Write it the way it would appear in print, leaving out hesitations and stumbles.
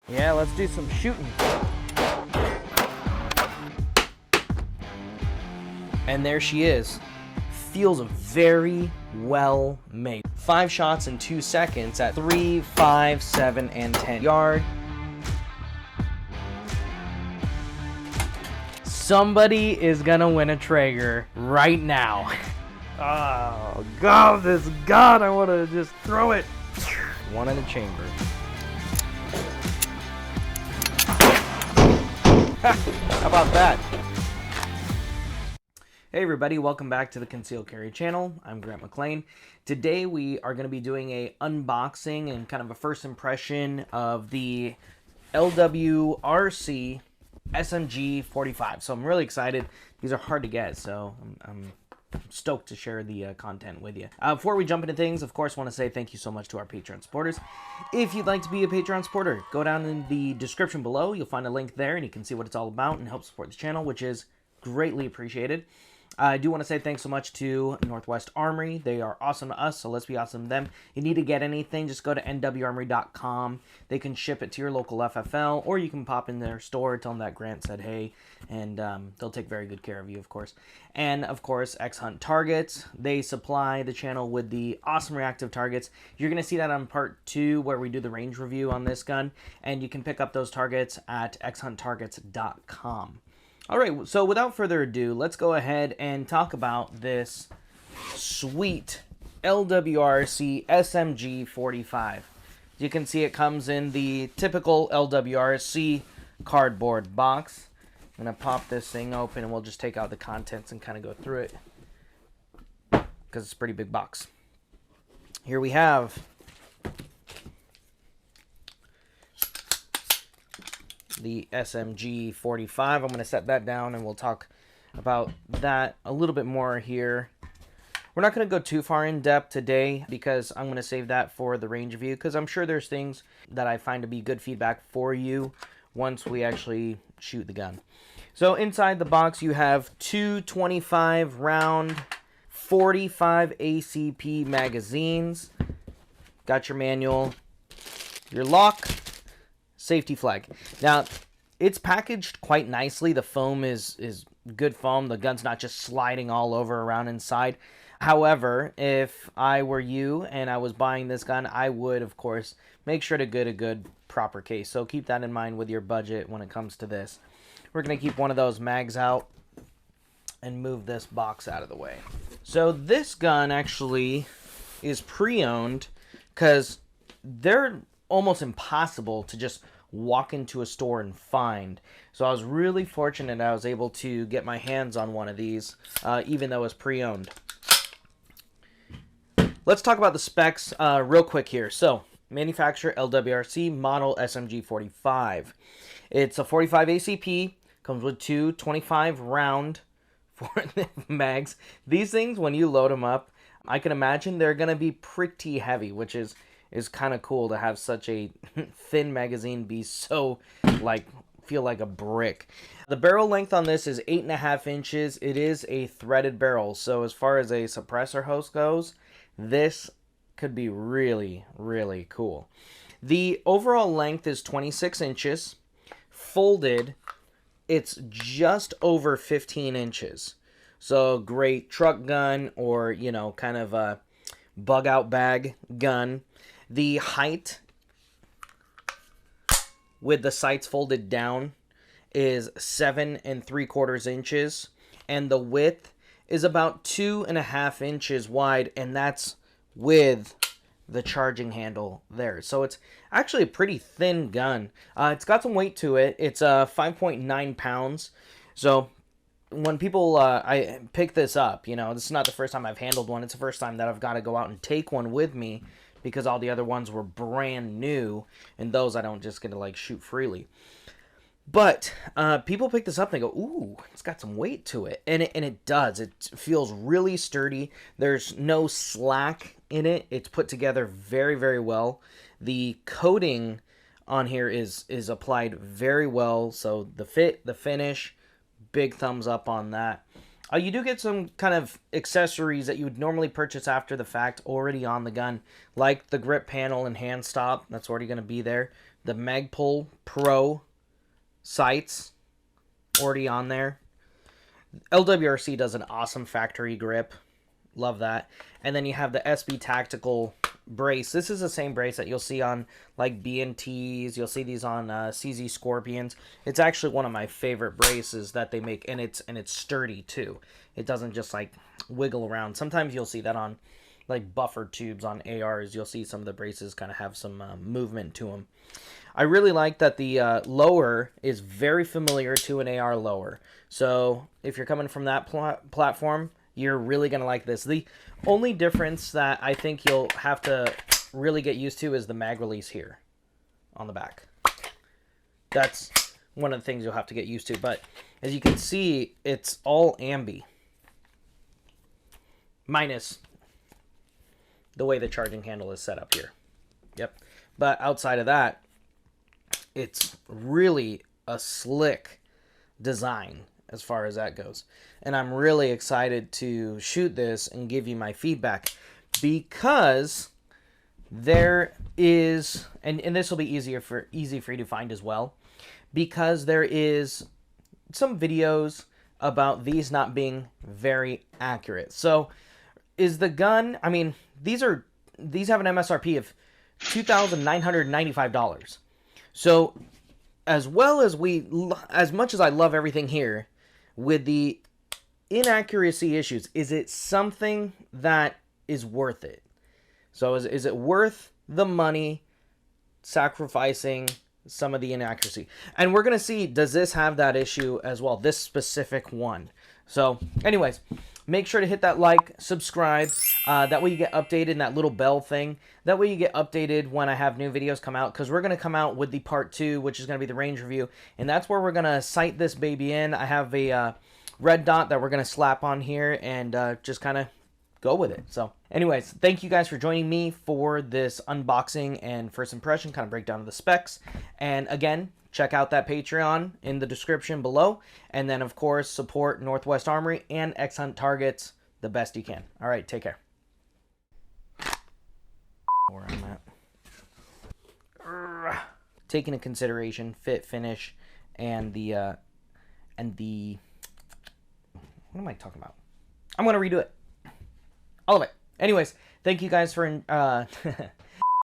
Yeah, let's do some shooting. And there she is. Feels very well made. 5 shots in 2 seconds at 3, 5, 7, and 10 yard. Somebody is gonna win a Traeger right now. Oh, God, this gun, I wanna just throw it. One in the chamber. How about that? Hey everybody, welcome back to the Concealed Carry channel. I'm Grant McLean. Today we are going to be doing a unboxing and kind of a first impression of the LWRC SMG45. So I'm really excited. These are hard to get, so I'm stoked to share the content with you. Before we jump into things, of course, want to say thank you so much to our Patreon supporters. If you'd like to be a Patreon supporter, go down in the description below. You'll find a link there, and you can see what it's all about and help support the channel, which is greatly appreciated. I do want to say thanks so much to Northwest Armory. They are awesome to us, so let's be awesome to them. You need to get anything, just go to nwrmory.com. They can ship it to your local FFL, or you can pop in their store, tell them that Grant said hey, and they'll take very good care of you, of course. And, of course, X-Hunt Targets. They supply the channel with the awesome reactive targets. You're going to see that on part 2, where we do the range review on this gun, and you can pick up those targets at xhunttargets.com. All right, so without further ado, let's go ahead and talk about this sweet LWRC SMG45. You can see it comes in the typical LWRC cardboard box. I'm going to pop this thing open and we'll just take out the contents and kind of go through it because it's a pretty big box. Here we have the SMG45. I'm going to set that down and we'll talk about that a little bit more here. We're not going to go too far in depth today because I'm going to save that for the range review, because I'm sure there's things that I find to be good feedback for you once we actually shoot the gun. So inside the box you have two 25 round 45 ACP magazines. Got your manual, your lock, safety flag. Now, it's packaged quite nicely. The foam is good foam. The gun's not just sliding all over around inside. However, if I were you and I was buying this gun, I would, of course, make sure to get a good proper case. So keep that in mind with your budget when it comes to this. We're going to keep one of those mags out and move this box out of the way. So this gun actually is pre-owned because they're almost impossible to just walk into a store and find. So I was really fortunate I was able to get my hands on one of these, even though it's pre-owned. Let's talk about the specs real quick here. So, manufacturer LWRC, model SMG45. It's a 45 ACP, comes with two 25 round mags. These things, when you load them up, I can imagine they're going to be pretty heavy, which is kind of cool to have such a thin magazine be so, feel like a brick. The barrel length on this is 8.5 inches. It is a threaded barrel, so as far as a suppressor host goes, this could be really, really cool. The overall length is 26 inches. Folded, it's just over 15 inches. So great truck gun or, you know, kind of a bug out bag gun. The height with the sights folded down is 7 3/4 inches, and the width is about 2.5 inches wide, and that's with the charging handle there. So it's actually a pretty thin gun. It's got some weight to it. It's 5.9 pounds. So when people I pick this up, you know, this is not the first time I've handled one. It's the first time that I've got to go out and take one with me, because all the other ones were brand new, and those I don't just get to like shoot freely. But people pick this up and they go, ooh, it's got some weight to it. And it does. It feels really sturdy. There's no slack in it. It's put together very, very well. The coating on here is applied very well. So the fit, the finish, big thumbs up on that. You do get some kind of accessories that you would normally purchase after the fact already on the gun, like the grip panel and hand stop. That's already going to be there. The Magpul Pro sights already on there. LWRC does an awesome factory grip. Love that. And then you have the SB Tactical brace. This is the same brace that you'll see on like BNTs. You'll see these on CZ Scorpions. It's actually one of my favorite braces that they make, and it's sturdy too. It doesn't just like wiggle around. Sometimes you'll see that on like buffer tubes on ARs. You'll see some of the braces kind of have some movement to them. I really like that the lower is very familiar to an AR lower. So if you're coming from that platform, you're really going to like this. The only difference that I think you'll have to really get used to is the mag release here on the back. That's one of the things you'll have to get used to. But as you can see, it's all ambi, minus the way the charging handle is set up here. Yep. But outside of that, it's really a slick design as far as that goes. And I'm really excited to shoot this and give you my feedback, because there is, and this will be easy for you to find as well, because there is some videos about these not being very accurate. So is the gun, I mean, these have an MSRP of $2,995. So as much as I love everything here, with the inaccuracy issues, is it something that is worth it? So is it worth the money, sacrificing some of the inaccuracy? And we're going to see, does this have that issue as well, this specific one? So anyways, make sure to hit that like, subscribe. That way you get updated in that little bell thing. That way you get updated when I have new videos come out, because we're going to come out with the part 2, which is going to be the range review. And that's where we're going to sight this baby in. I have a red dot that we're going to slap on here and just kind of go with it. So anyways, thank you guys for joining me for this unboxing and first impression kind of breakdown of the specs. And again, check out that Patreon in the description below. And then, of course, support Northwest Armory and X-Hunt Targets the best you can. All right, take care. Where I'm at. Taking into consideration fit, finish, and the what am I talking about? I'm going to redo it. All of it. Anyways, thank you guys for